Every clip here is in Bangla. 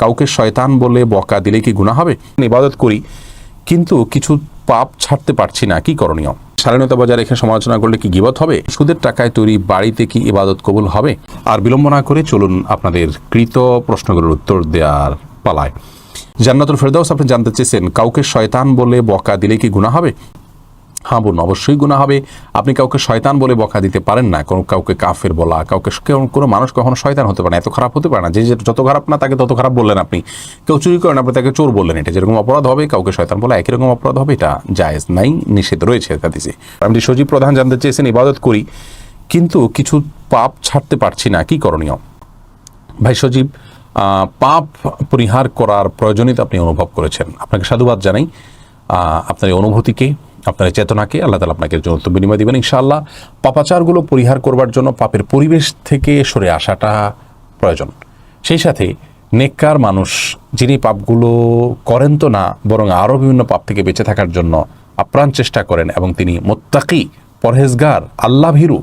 কাউকে শয়তান বলে বকা দিলে কি গুনাহ হবে? ইবাদত করি কিন্তু কিছু পাপ ছাড়তে পারছি না, কি করণীয়? শালীনতা বজায় রেখে সমালোচনা করলে কি গীবত হবে? সুদের টাকায় তৈরি বাড়িতে কি ইবাদত কবুল হবে? আর বিলম্ব না করে চলুন আপনাদের কৃত প্রশ্নগুলোর উত্তর দেওয়ার পালায়। জান্নাতুল ফেরদাউস আপনি জানতে চেয়েছেন, কাউকে শয়তান বলে বকা দিলে কি গুনাহ হবে? হ্যাঁ বোন, অবশ্যই গুনাহ হবে। আপনি কাউকে শয়তান বলে বকা দিতে পারেন না। কাউকে কাফের বলা, কোনো মানুষ কখনো শয়তান হতে পারে না, এত খারাপ হতে পারে না। যে যত খারাপ না তাকে তত খারাপ বললেন আপনি। কেউ চুরি করেন, আপনি তাকে চোর বললেন। এটা যেরকম অপরাধ হবে, কাউকে শয়তান বলা একই রকম অপরাধ হবে। এটা জায়েজ নাই, নিষেধ রয়েছে হাদিসে। আপনি সজীব প্রধান জানতে চেয়েছেন, ইবাদত করি কিন্তু কিছু পাপ ছাড়তে পারছি না, কি করণীয়? ভাই সজীব, পাপ পরিহার করার প্রয়োজনীয়তা আপনি অনুভব করেছেন, আপনাকে সাধুবাদ জানাই। আপনার এই অনুভূতিকে, আপনার চেতনাকে আল্লাহ তাআলা আপনাকে জন্য বিনিময় দিবেন ইনশাআল্লাহ। পাপাচারগুলো পরিহার করবার জন্য পাপের পরিবেশ থেকে সরে আসাটা প্রয়োজন। সেই সাথে নেককার মানুষ যিনি পাপগুলো করেন তো না, বরং আরও বিভিন্ন পাপ থেকে বেঁচে থাকার জন্য আপ্রাণ চেষ্টা করেন এবং তিনি মুত্তাকি, পরহেজগার, আল্লাহ ভীরু,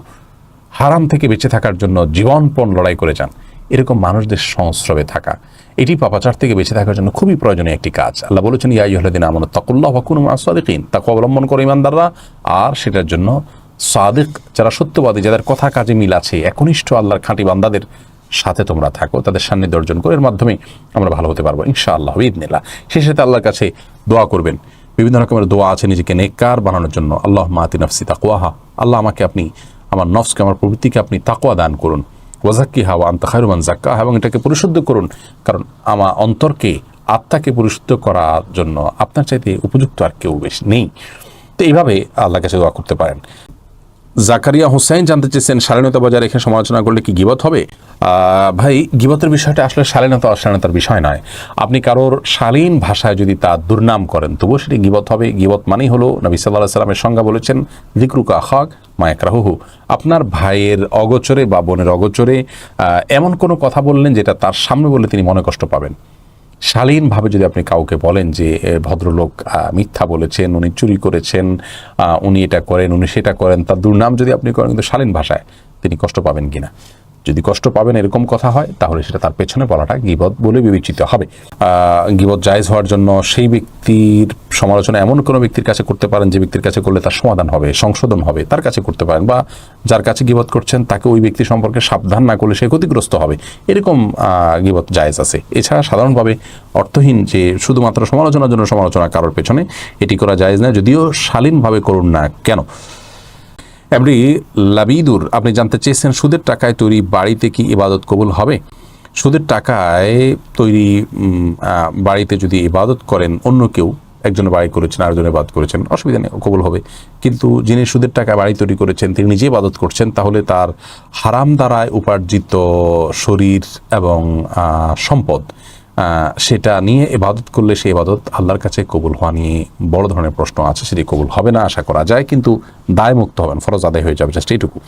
হারাম থেকে বেঁচে থাকার জন্য জীবনপণ লড়াই করে যান, এরকম মানুষদের সংস্রবে থাকা, এটি পাপাচার থেকে বেঁচে থাকার জন্য খুবই প্রয়োজনীয় একটি কাজ। আল্লাহ বলেছেন, ইয়া আইয়ুহাল্লাযীনা আমানু তাকুল্লাহ ওয়া কুনু মা'আস সাদিকিন, তাকওয়া অবলম্বন করো ঈমানদাররা, আর সেটার জন্য সাদিক, যারা সত্যবাদী, যাদের কথা কাজে মিল আছে, একনিষ্ঠ আল্লাহর খাঁটি বান্দাদের সাথে তোমরা থাকো, তাদের সান্নিধ্য অর্জন করো। এর মাধ্যমে আমরা ভালো হতে পারবো ইনশাআল্লাহ বিইذনিল্লাহ। সেই সাথে আল্লাহর কাছে দোয়া করবেন। বিভিন্ন রকমের দোয়া আছে নিজেকে নেককার বানানোর জন্য। আল্লাহুম্মা আতি নাফসি তাকওয়াহা, আল্লাহ আমাকে আপনি, আমার নফসকে, আমার প্রবৃত্তিকে আপনি তাকওয়া দান করুন। ওয়াজাক্কিহা ওয়া আনতা খায়রু মান যাক্কাহা, এবং এটাকে পরিশুদ্ধ করুন, কারণ আমার অন্তরকে, আত্মাকে পরিশুদ্ধ করার জন্য আপনার চাইতে উপযুক্ত আর কেউ বেশি নেই। তো এইভাবে আল্লাহর কাছে দোয়া করতে পারেন। জাকারিয়া হোসেন জানতে চেয়েছেন, শালীনতা বজায় রেখে সমালোচনা করলে কি গীবত হবে? ভাই, গীবতের বিষয়টা আসলে শালীনতা অশালীনতার বিষয় নয়। আপনি কারোর শালীন ভাষায় যদি তার দুর্নাম করেন, তবুও সেটি গীবত হবে। গীবত মানেই হলো, নবী সাল্লাল্লাহু আলাইহি ওয়াসাল্লামের সংজ্ঞা বলেছেন, যিকরুকা আখাক মা ইয়াকরাহুহু, আপনার ভাইয়ের অগোচরে বা বোনের অগোচরে এমন কোনো কথা বললেন যেটা তার সামনে বললে তিনি মনে কষ্ট পাবেন। শালীনভাবে যদি আপনি কাউকে বলেন যে ভদ্রলোক মিথ্যা বলেছেন, উনি চুরি করেছেন, উনি এটা করেন, উনি সেটা করেন, তার দুর্নাম যদি আপনি করেন কিন্তু শালীন ভাষায়, তিনি কষ্ট পাবেন কিনা? যদি কষ্ট পাবেন এরকম কথা হয়, তাহলে সেটা তার পেছনে বলাটা গীবত বলে বিবেচিত হবে। গীবত জায়েজ হওয়ার জন্য সেই ব্যক্তির সমালোচনা এমন কোনো ব্যক্তির কাছে করতে পারেন যে ব্যক্তির কাছে করলে তার সমাধান হবে, সংশোধন হবে, তার কাছে করতে পারেন। বা যার কাছে গীবত করছেন তাকে ওই ব্যক্তি সম্পর্কে সাবধান না করলে সে ক্ষতিগ্রস্ত হবে, এরকম গীবত জায়েজ আছে। এছাড়া সাধারণভাবে অর্থহীন যে শুধুমাত্র সমালোচনার জন্য সমালোচনা কারোর পেছনে, এটি করা জায়েজ না, যদিও শালীনভাবে করুন না কেন। এমনি লাবিদুর আপনি জানতে চেয়েছেন, সুদের টাকায় তৈরি বাড়িতে কি ইবাদত কবুল হবে? সুদের টাকায় তৈরি বাড়িতে যদি ইবাদত করেন, অন্য কেউ, একজনের বাড়ি করেছেন, আরেকজনের ইবাদত করেছেন, অসুবিধা নেই, কবুল হবে। কিন্তু যিনি সুদের টাকায় বাড়ি তৈরি করেছেন, তিনি নিজে ইবাদত করছেন, তাহলে তার হারাম দ্বারায় উপার্জিত শরীর এবং সম্পদ, সেটা নিয়ে ইবাদত করলে সেই ইবাদত আল্লাহর কাছে কবুল হওয়া নিয়ে বড় ধরনের প্রশ্ন আছে। সেটি কবুল হবে না আশা করা যায়, কিন্তু দায় মুক্ত হবেন, ফরজ আদায় হয়ে যাবে, জাস্ট এইটুকু।